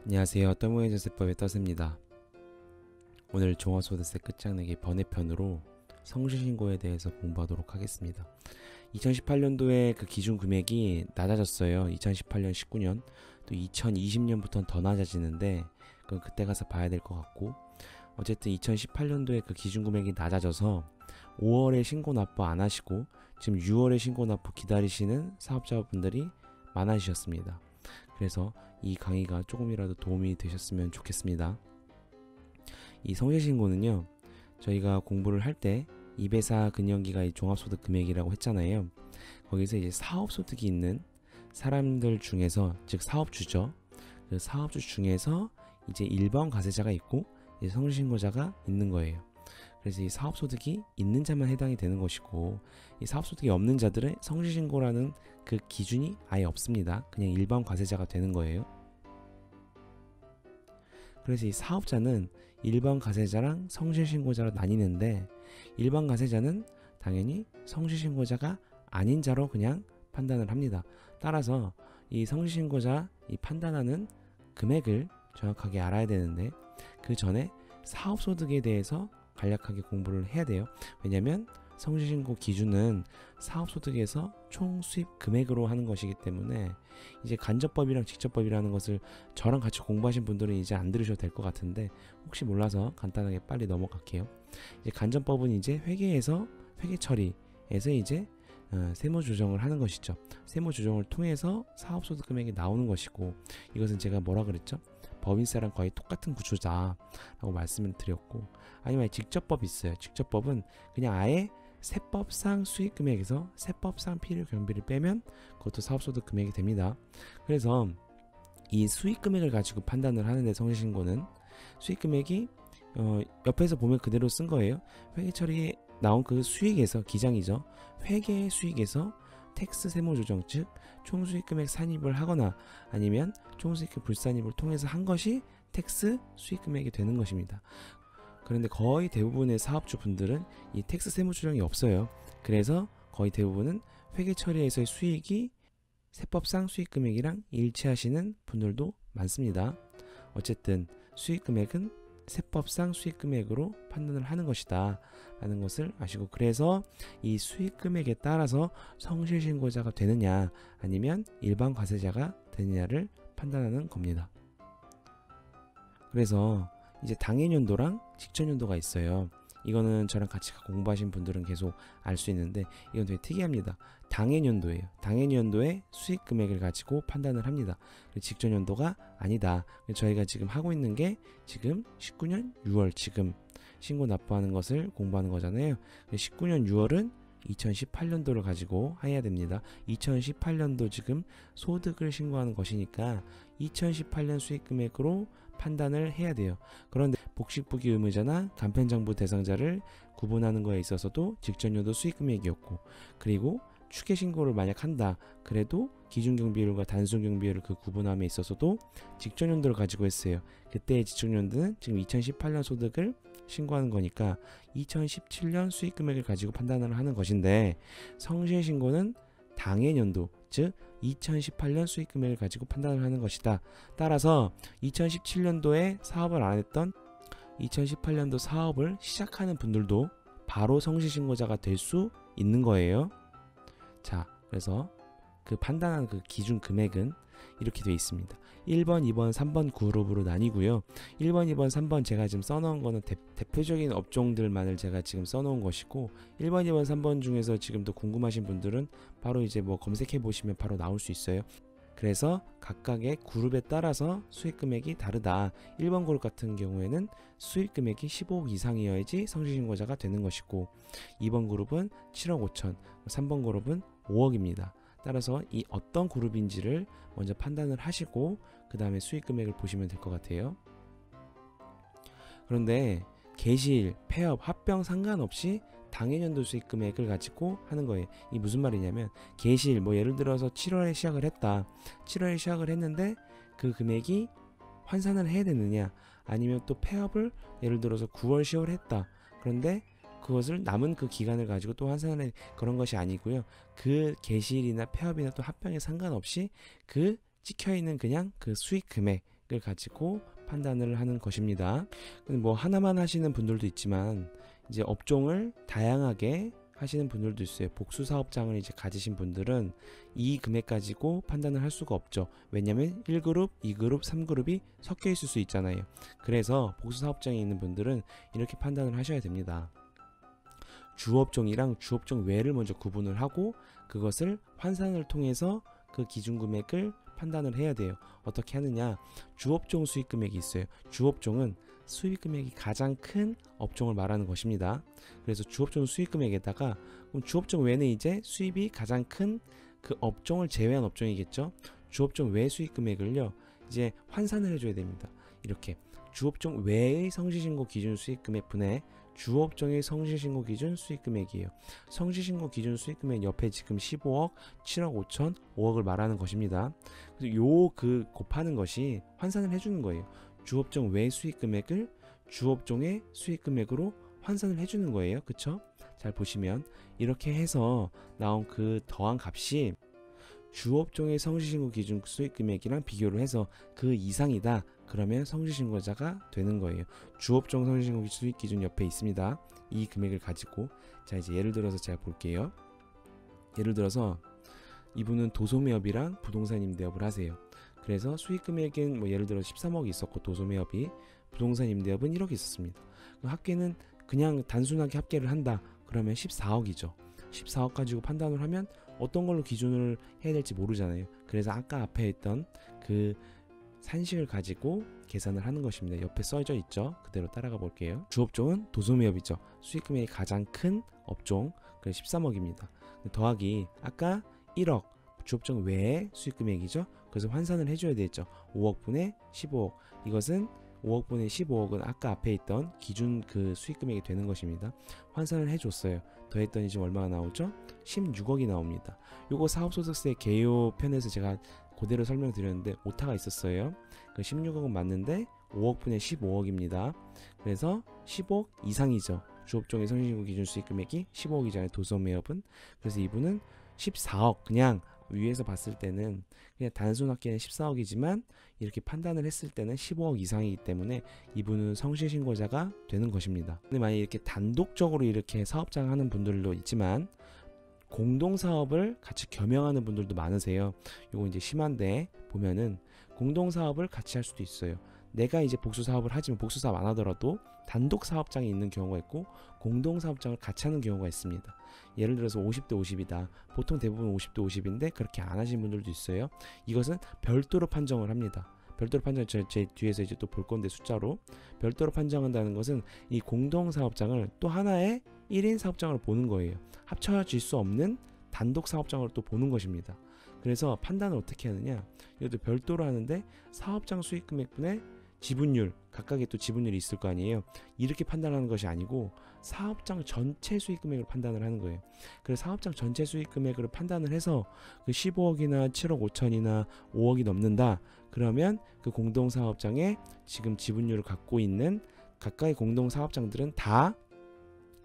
안녕하세요. 떠모의전세법의 떠세입니다. 오늘 종합소득세 끝장내기 번외편으로 성실신고에 대해서 공부하도록 하겠습니다. 2018년도에 그 기준 금액이 낮아졌어요. 2018년 19년 또 2020년부터는 더 낮아지는데 그건 그때 가서 봐야 될 것 같고, 어쨌든 2018년도에 그 기준 금액이 낮아져서 5월에 신고 납부 안 하시고 지금 6월에 신고 납부 기다리시는 사업자분들이 많아지셨습니다. 그래서 이 강의가 조금이라도 도움이 되셨으면 좋겠습니다. 이 성실신고는요, 저희가 공부를 할 때 2배사 근년기가 이 종합소득 금액이라고 했잖아요. 거기서 이제 사업소득이 있는 사람들 중에서, 즉 사업주죠. 그 사업주 중에서 이제 1번 과세자가 있고 이제 성실신고자가 있는 거예요. 그래서 이 사업소득이 있는 자만 해당이 되는 것이고, 이 사업소득이 없는 자들은 성실신고라는 그 기준이 아예 없습니다. 그냥 일반 과세자가 되는 거예요. 그래서 이 사업자는 일반 과세자랑 성실신고자로 나뉘는데, 일반 과세자는 당연히 성실신고자가 아닌 자로 그냥 판단을 합니다. 따라서 이 성실신고자 이 판단하는 금액을 정확하게 알아야 되는데, 그 전에 사업소득에 대해서 간략하게 공부를 해야 돼요. 왜냐면 성실신고 기준은 사업소득에서 총 수입 금액으로 하는 것이기 때문에, 이제 간접법이랑 직접법이라는 것을 저랑 같이 공부하신 분들은 이제 안 들으셔도 될 것 같은데, 혹시 몰라서 간단하게 빨리 넘어갈게요. 이제 간접법은 이제 회계에서 회계 처리에서 이제 세무 조정을 하는 것이죠. 세무 조정을 통해서 사업소득 금액이 나오는 것이고, 이것은 제가 뭐라 그랬죠? 법인세랑 거의 똑같은 구조다라고 말씀을 드렸고, 아니면 직접법이 있어요. 직접법은 그냥 아예 세법상 수익금액에서 세법상 필요 경비를 빼면 그것도 사업소득 금액이 됩니다. 그래서 이 수익금액을 가지고 판단을 하는데, 성실신고는 수익금액이 옆에서 보면 그대로 쓴 거예요. 회계 처리에 나온 그 수익에서, 기장이죠. 회계의 수익에서 텍스 세무조정, 즉 총수익금액 산입을 하거나 아니면 총수익금 불산입을 통해서 한 것이 텍스 수익금액이 되는 것입니다. 그런데 거의 대부분의 사업주분들은 이 텍스 세무조정이 없어요. 그래서 거의 대부분은 회계 처리에서의 수익이 세법상 수익금액이랑 일치하시는 분들도 많습니다. 어쨌든 수익금액은 세법상 수익금액으로 판단을 하는 것이다 라는 것을 아시고, 그래서 이 수익금액에 따라서 성실신고자가 되느냐 아니면 일반 과세자가 되느냐를 판단하는 겁니다. 그래서 이제 당해년도랑 직전년도가 있어요. 이거는 저랑 같이 공부하신 분들은 계속 알 수 있는데, 이건 되게 특이합니다. 당해년도예요. 당해년도의 수익 금액을 가지고 판단을 합니다. 직전년도가 아니다. 저희가 지금 하고 있는 게 지금 19년 6월 지금 신고 납부하는 것을 공부하는 거잖아요. 19년 6월은 2018년도를 가지고 해야 됩니다. 2018년도 지금 소득을 신고하는 것이니까 2018년 수익 금액으로 판단을 해야 돼요. 그런데 복식부기 의무자나 간편장부 대상자를 구분하는 거에 있어서도 직전년도 수익금액이었고, 그리고 추계신고를 만약 한다 그래도 기준경비율과 단순경비율을 그 구분함에 있어서도 직전년도를 가지고 했어요. 그때의 직전년도는 지금 2018년 소득을 신고하는 거니까 2017년 수익금액을 가지고 판단을 하는 것인데, 성실신고는 당해년도, 즉 2018년 수익금액을 가지고 판단을 하는 것이다. 따라서 2017년도에 사업을 안 했던 2018년도 사업을 시작하는 분들도 바로 성실신고자가 될 수 있는 거예요. 자, 그래서 그 판단한 그 기준 금액은 이렇게 되어 있습니다. 1번, 2번, 3번 그룹으로 나뉘고요. 1번, 2번, 3번 제가 지금 써놓은 거는 대표적인 업종들만을 제가 지금 써놓은 것이고, 1번, 2번, 3번 중에서 지금 더 궁금하신 분들은 바로 이제 뭐 검색해 보시면 바로 나올 수 있어요. 그래서 각각의 그룹에 따라서 수익 금액이 다르다. 1번 그룹 같은 경우에는 수익 금액이 15억 이상이어야지 성실신고자가 되는 것이고, 2번 그룹은 7억 5천, 3번 그룹은 5억입니다. 따라서 이 어떤 그룹인지를 먼저 판단을 하시고 그 다음에 수익 금액을 보시면 될 것 같아요. 그런데 개시일, 폐업, 합병 상관없이 당해년도 수익 금액을 가지고 하는 거예요. 이게 무슨 말이냐면, 개시일, 뭐 예를 들어서 7월에 시작을 했다. 7월에 시작을 했는데 그 금액이 환산을 해야 되느냐, 아니면 또 폐업을 예를 들어서 9월, 10월 했다. 그런데 그것을 남은 그 기간을 가지고 또 환산을, 그런 것이 아니고요. 그 개시일이나 폐업이나 또 합병에 상관없이 그 찍혀있는 그냥 그 수익 금액, 가지고 판단을 하는 것입니다. 근데 뭐 하나만 하시는 분들도 있지만 이제 업종을 다양하게 하시는 분들도 있어요. 복수 사업장을 이제 가지신 분들은 이 금액 가지고 판단을 할 수가 없죠. 왜냐면 1그룹, 2그룹, 3그룹이 섞여 있을 수 있잖아요. 그래서 복수 사업장에 있는 분들은 이렇게 판단을 하셔야 됩니다. 주업종이랑 주업종 외를 먼저 구분을 하고 그것을 환산을 통해서 그 기준 금액을 판단을 해야 돼요. 어떻게 하느냐? 주업종 수익 금액이 있어요. 주업종은 수익 금액이 가장 큰 업종을 말하는 것입니다. 그래서 주업종 수익 금액에다가 그럼 주업종 외는 이제 수입이 가장 큰 그 업종을 제외한 업종이겠죠. 주업종 외 수익 금액을요 이제 환산을 해줘야 됩니다. 이렇게 주업종 외의 성실신고 기준 수익 금액 분의 주업종의 성실신고 기준 수익 금액이에요. 성실신고 기준 수익 금액 옆에 지금 15억, 7억 5천, 5억을 말하는 것입니다. 그래서 요 그 곱하는 것이 환산을 해주는 거예요. 주업종 외 수익 금액을 주업종의 수익 금액으로 환산을 해주는 거예요. 그쵸? 잘 보시면 이렇게 해서 나온 그 더한 값이 주업종의 성실신고 기준 수익 금액이랑 비교를 해서 그 이상이다. 그러면 성실신고자가 되는 거예요. 주업종 성실신고 수익 기준 옆에 있습니다. 이 금액을 가지고 자 이제 예를 들어서 제가 볼게요. 예를 들어서 이분은 도소매업이랑 부동산 임대업을 하세요. 그래서 수익 금액은 뭐 예를 들어 13억이 있었고 도소매업이 부동산 임대업은 1억이 있었습니다. 합계는 그냥 단순하게 합계를 한다. 그러면 14억이죠. 14억 가지고 판단을 하면 어떤 걸로 기준을 해야 될지 모르잖아요. 그래서 아까 앞에 있던 그 산식을 가지고 계산을 하는 것입니다. 옆에 써져 있죠. 그대로 따라가 볼게요. 주업종은 도소매업이죠. 수익 금액이 가장 큰 업종. 그래서 13억입니다. 더하기 아까 1억 주업종 외의 수익 금액이죠. 그래서 환산을 해줘야 되죠. 5억 분의 15억. 이것은 5억 분의 15억은 아까 앞에 있던 기준 그 수익 금액이 되는 것입니다. 환산을 해줬어요. 더했더니 지금 얼마가 나오죠? 16억이 나옵니다. 요거 사업소득세 개요 편에서 제가 그대로 설명드렸는데 오타가 있었어요. 그 16억은 맞는데 5억 분의 15억입니다. 그래서 10억 이상이죠. 주업종의 성실신고 기준 수익 금액이 15억이잖아요. 도소매업은. 그래서 이분은 14억 그냥 위에서 봤을 때는 그냥 단순 합계는 14억이지만 이렇게 판단을 했을 때는 15억 이상이기 때문에 이분은 성실신고자가 되는 것입니다. 근데 만약 이렇게 단독적으로 이렇게 사업장 하는 분들도 있지만 공동사업을 같이 겸용하는 분들도 많으세요. 요거 이제 심한데 보면은 공동사업을 같이 할 수도 있어요. 내가 이제 복수사업을 하지만 복수사업 안 하더라도 단독사업장이 있는 경우가 있고 공동사업장을 같이 하는 경우가 있습니다. 예를 들어서 50대 50이다. 보통 대부분 50대 50인데 그렇게 안 하시는 분들도 있어요. 이것은 별도로 판정을 합니다. 별도로 판정 제 뒤에서 이제 또 볼 건데 숫자로 별도로 판정한다는 것은 이 공동사업장을 또 하나의 1인 사업장으로 보는 거예요. 합쳐질 수 없는 단독 사업장으로 또 보는 것입니다. 그래서 판단을 어떻게 하느냐? 이것도 별도로 하는데 사업장 수익금액분의 지분율, 각각의 또 지분율이 있을 거 아니에요. 이렇게 판단하는 것이 아니고 사업장 전체 수익금액을 판단을 하는 거예요. 그래서 사업장 전체 수익금액으로 판단을 해서 그 15억이나 7억 5천이나 5억이 넘는다. 그러면 그 공동사업장에 지금 지분율을 갖고 있는 각각의 공동사업장들은 다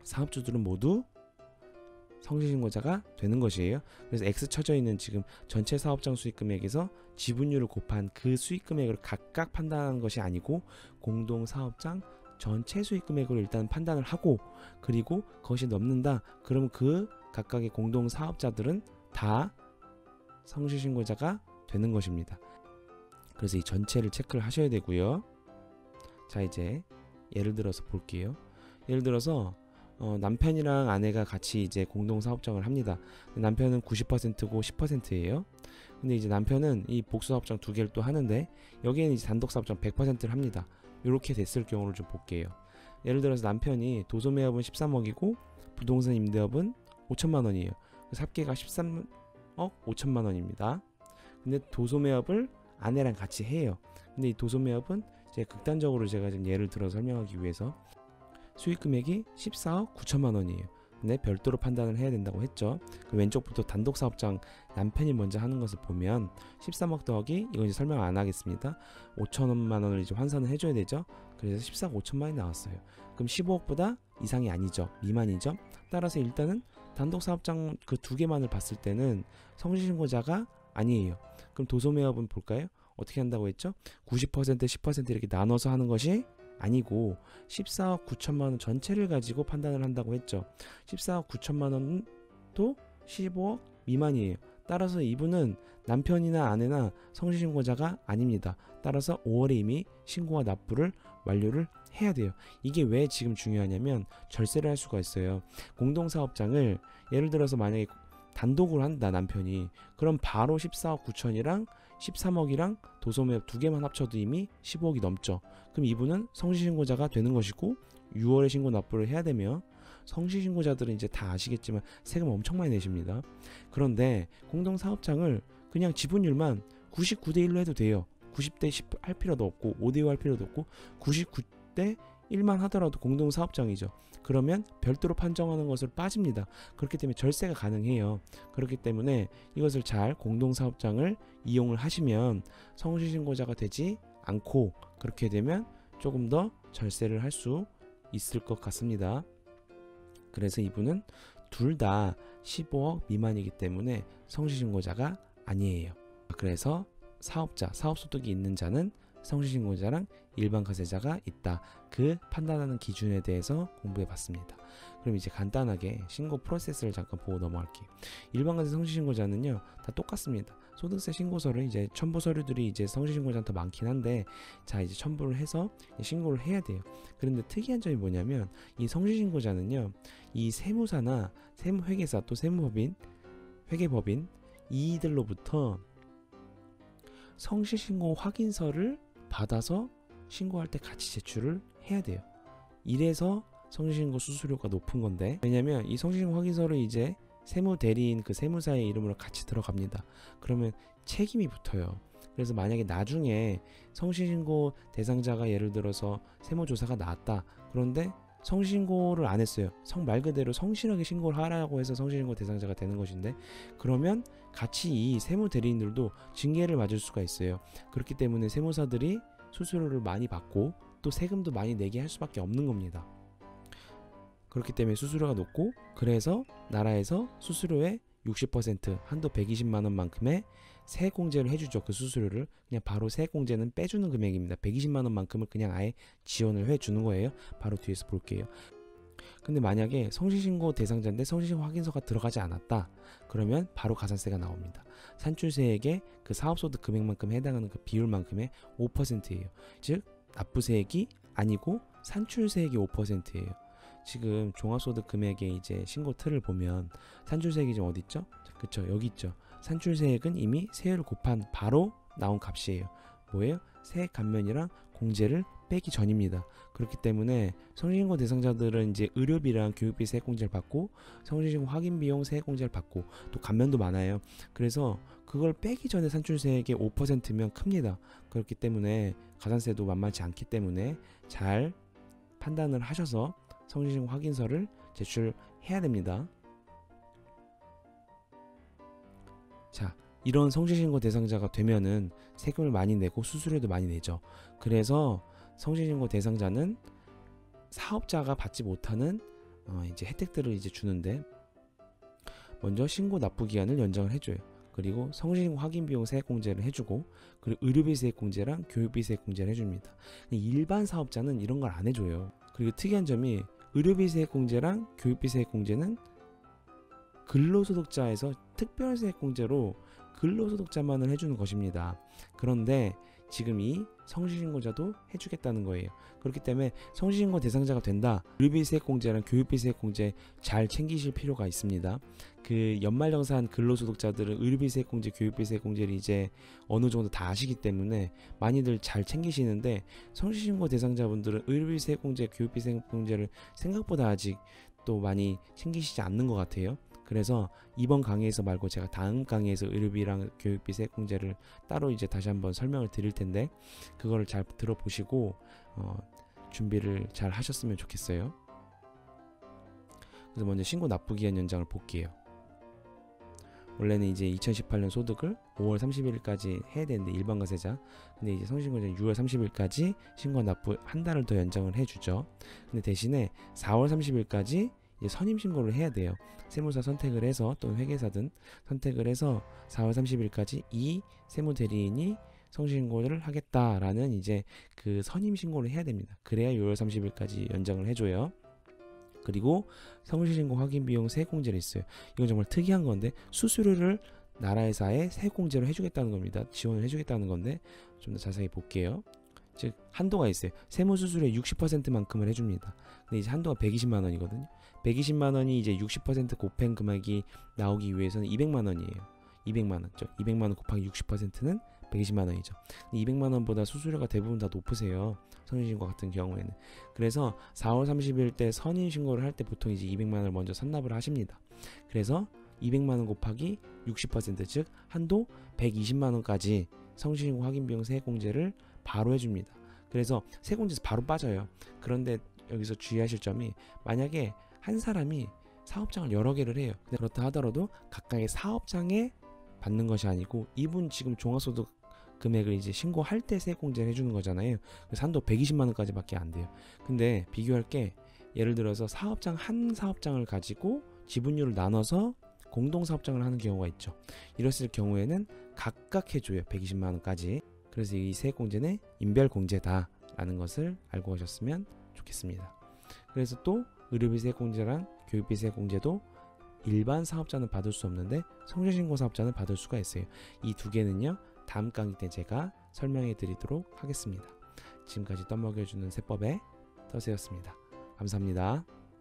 사업주들은 모두 성실신고자가 되는 것이에요. 그래서 X 쳐져 있는 지금 전체 사업장 수익금액에서 지분율을 곱한 그 수익금액을 각각 판단하는 것이 아니고 공동사업장 전체 수익금액으로 일단 판단을 하고 그리고 그것이 넘는다. 그러면 그 각각의 공동사업자들은 다 성실신고자가 되는 것입니다. 그래서 이 전체를 체크를 하셔야 되고요. 자 이제 예를 들어서 볼게요. 예를 들어서 남편이랑 아내가 같이 이제 공동사업장을 합니다. 남편은 90%고 10%예요. 근데 이제 남편은 이 복수사업장 두 개를 또 하는데 여기에는 이제 단독사업장 100%를 합니다. 이렇게 됐을 경우를 좀 볼게요. 예를 들어서 남편이 도소매업은 13억이고 부동산 임대업은 5천만 원이에요. 그래서 합계가 13억 5천만 원입니다. 근데 도소매업을 아내랑 같이 해요. 근데 이 도소매업은 제가 극단적으로 제가 좀 예를 들어 설명하기 위해서 수익 금액이 14억 9천만 원이에요. 근데 별도로 판단을 해야 된다고 했죠. 그 왼쪽부터 단독 사업장 남편이 먼저 하는 것을 보면 13억 더하기 이건 이제 설명 안 하겠습니다. 5천만 원을 이제 환산을 해줘야 되죠. 그래서 14억 5천만 원이 나왔어요. 그럼 15억보다 이상이 아니죠. 미만이죠. 따라서 일단은 단독 사업장 그 두 개만을 봤을 때는 성실신고자가 아니에요. 그럼 도소매업은 볼까요? 어떻게 한다고 했죠? 90% 10% 이렇게 나눠서 하는 것이 아니고 14억 9천만 원 전체를 가지고 판단을 한다고 했죠. 14억 9천만 원도 15억 미만이에요. 따라서 이분은 남편이나 아내나 성실신고자가 아닙니다. 따라서 5월에 이미 신고와 납부를 완료를 해야 돼요. 이게 왜 지금 중요하냐면 절세를 할 수가 있어요. 공동사업장을 예를 들어서 만약에 단독으로 한다 남편이, 그럼 바로 14억 9천이랑 13억이랑 도소매업 두 개만 합쳐도 이미 15억이 넘죠. 그럼 이분은 성실신고자가 되는 것이고 6월에 신고 납부를 해야 되며, 성실신고자들은 이제 다 아시겠지만 세금 엄청 많이 내십니다. 그런데 공동사업장을 그냥 지분율만 99대 1로 해도 돼요. 90대 10 할 필요도 없고 5대 5 할 필요도 없고 99대 1만 하더라도 공동사업장이죠. 그러면 별도로 판정하는 것을 빠집니다. 그렇기 때문에 절세가 가능해요. 그렇기 때문에 이것을 잘 공동사업장을 이용을 하시면 성실신고자가 되지 않고, 그렇게 되면 조금 더 절세를 할 수 있을 것 같습니다. 그래서 이분은 둘 다 15억 미만이기 때문에 성실신고자가 아니에요. 그래서 사업자, 사업소득이 있는 자는 성실신고자랑 일반과세자가 있다. 그 판단하는 기준에 대해서 공부해 봤습니다. 그럼 이제 간단하게 신고 프로세스를 잠깐 보고 넘어갈게요. 일반과세 성실신고자는요 다 똑같습니다. 소득세 신고서를 이제 첨부 서류들이 이제 성실신고자한테 많긴 한데, 자 이제 첨부를 해서 신고를 해야 돼요. 그런데 특이한 점이 뭐냐면 이 성실신고자는요 이 세무사나 세무회계사 또 세무법인, 회계법인 이들로부터 성실신고 확인서를 받아서 신고할 때 같이 제출을 해야 돼요. 이래서 성실신고 수수료가 높은 건데, 왜냐면 이 성실신고 확인서를 이제 세무대리인 그 세무사의 이름으로 같이 들어갑니다. 그러면 책임이 붙어요. 그래서 만약에 나중에 성실신고 대상자가 예를 들어서 세무조사가 나왔다. 그런데 성실신고를 안 했어요. 말 그대로 성실하게 신고를 하라고 해서 성실신고 대상자가 되는 것인데, 그러면 같이 이 세무대리인들도 징계를 맞을 수가 있어요. 그렇기 때문에 세무사들이 수수료를 많이 받고 또 세금도 많이 내게 할 수밖에 없는 겁니다. 그렇기 때문에 수수료가 높고, 그래서 나라에서 수수료의 60% 한도 120만 원만큼의 세액공제를 해주죠. 그 수수료를 그냥 바로 세액공제는 빼주는 금액입니다. 120만 원만큼을 그냥 아예 지원을 해주는 거예요. 바로 뒤에서 볼게요. 근데 만약에 성실신고 대상자인데 성실신고 확인서가 들어가지 않았다. 그러면 바로 가산세가 나옵니다. 산출세액의 그 사업소득 금액만큼 해당하는 그 비율만큼의 5%예요. 즉 납부세액이 아니고 산출세액이 5%예요. 지금 종합소득 금액의 이제 신고 틀을 보면 산출세액이 좀 어디 있죠? 그쵸, 여기 있죠. 산출세액은 이미 세율을 곱한 바로 나온 값이에요. 뭐예요? 세액 감면이랑 공제를 빼기 전입니다. 그렇기 때문에 성실신고 대상자들은 이제 의료비랑 교육비 세액공제를 받고 성실신고 확인비용 세액공제를 받고 또 감면도 많아요. 그래서 그걸 빼기 전에 산출세액의 5%면 큽니다. 그렇기 때문에 가산세도 만만치 않기 때문에 잘 판단을 하셔서 성실신고 확인서를 제출해야 됩니다. 자, 이런 성실신고 대상자가 되면은 세금을 많이 내고 수수료도 많이 내죠. 그래서 성실신고 대상자는 사업자가 받지 못하는 이제 혜택들을 이제 주는데, 먼저 신고 납부 기한을 연장을 해줘요. 그리고 성실신고 확인 비용 세액 공제를 해주고, 그리고 의료비 세액 공제랑 교육비 세액 공제를 해줍니다. 일반 사업자는 이런 걸 안 해줘요. 그리고 특이한 점이 의료비 세액 공제랑 교육비 세액 공제는 근로소득자에서 특별세액 공제로 근로소득자만을 해주는 것입니다. 그런데 지금 이 성실신고자도 해주겠다는 거예요. 그렇기 때문에 성실신고 대상자가 된다. 의료비세액 공제랑 교육비세액 공제 잘 챙기실 필요가 있습니다. 그 연말정산 근로소득자들은 의료비세액 공제, 교육비세액 공제를 이제 어느 정도 다 아시기 때문에 많이들 잘 챙기시는데, 성실신고 대상자분들은 의료비세액 공제, 교육비세액 공제를 생각보다 아직 또 많이 챙기시지 않는 것 같아요. 그래서 이번 강의에서 말고 제가 다음 강의에서 의료비랑 교육비 세액 공제를 따로 이제 다시 한번 설명을 드릴 텐데, 그거를 잘 들어보시고 준비를 잘 하셨으면 좋겠어요. 그래서 먼저 신고 납부 기한 연장을 볼게요. 원래는 이제 2018년 소득을 5월 31일까지 해야 되는데 일반과세자, 근데 이제 성실신고자는 6월 30일까지 신고 납부 한 달을 더 연장을 해주죠. 근데 대신에 4월 30일까지 이제 선임신고를 해야 돼요. 세무사 선택을 해서 또는 회계사든 선택을 해서 4월 30일까지 이 세무대리인이 성실신고를 하겠다라는 이제 그 선임 신고를 해야 됩니다. 그래야 6월 30일까지 연장을 해줘요. 그리고 성실신고 확인 비용 세액공제를 있어요. 이건 정말 특이한 건데 수수료를 나라에서 아예 세액공제로 해주겠다는 겁니다. 지원을 해주겠다는 건데 좀 더 자세히 볼게요. 즉 한도가 있어요. 세무수수료의 60%만큼을 해줍니다. 근데 이제 한도가 120만 원이거든요. 120만 원이 이제 60% 곱한 금액이 나오기 위해서는 200만 원이에요. 200만 원. 200만 원 곱하기 60%는 120만 원이죠. 200만 원보다 수수료가 대부분 다 높으세요. 선임신고 같은 경우에는. 그래서 4월 30일 때 선임신고를 할 때 보통 이제 200만 원을 먼저 선납을 하십니다. 그래서 200만 원 곱하기 60% 즉 한도 120만 원까지 성실신고 확인 비용 세액공제를 바로 해줍니다. 그래서 세액공제에서 바로 빠져요. 그런데 여기서 주의하실 점이 만약에 한 사람이 사업장을 여러 개를 해요. 그렇다 하더라도 각각의 사업장에 받는 것이 아니고 이분 지금 종합소득 금액을 이제 신고할 때 세액공제를 해주는 거잖아요. 그래서 한도 120만 원까지 밖에 안 돼요. 근데 비교할 게 예를 들어서 한 사업장을 가지고 지분율을 나눠서 공동사업장을 하는 경우가 있죠. 이랬을 경우에는 각각 해줘요. 120만 원까지. 그래서 이 세액공제는 인별공제다 라는 것을 알고 가셨으면 좋겠습니다. 그래서 또 의료비 세액공제랑 교육비 세액공제도 일반 사업자는 받을 수 없는데 성실신고 사업자는 받을 수가 있어요. 이 두 개는요 다음 강의 때 제가 설명해 드리도록 하겠습니다. 지금까지 떠먹여주는 세법의 떠세였습니다. 감사합니다.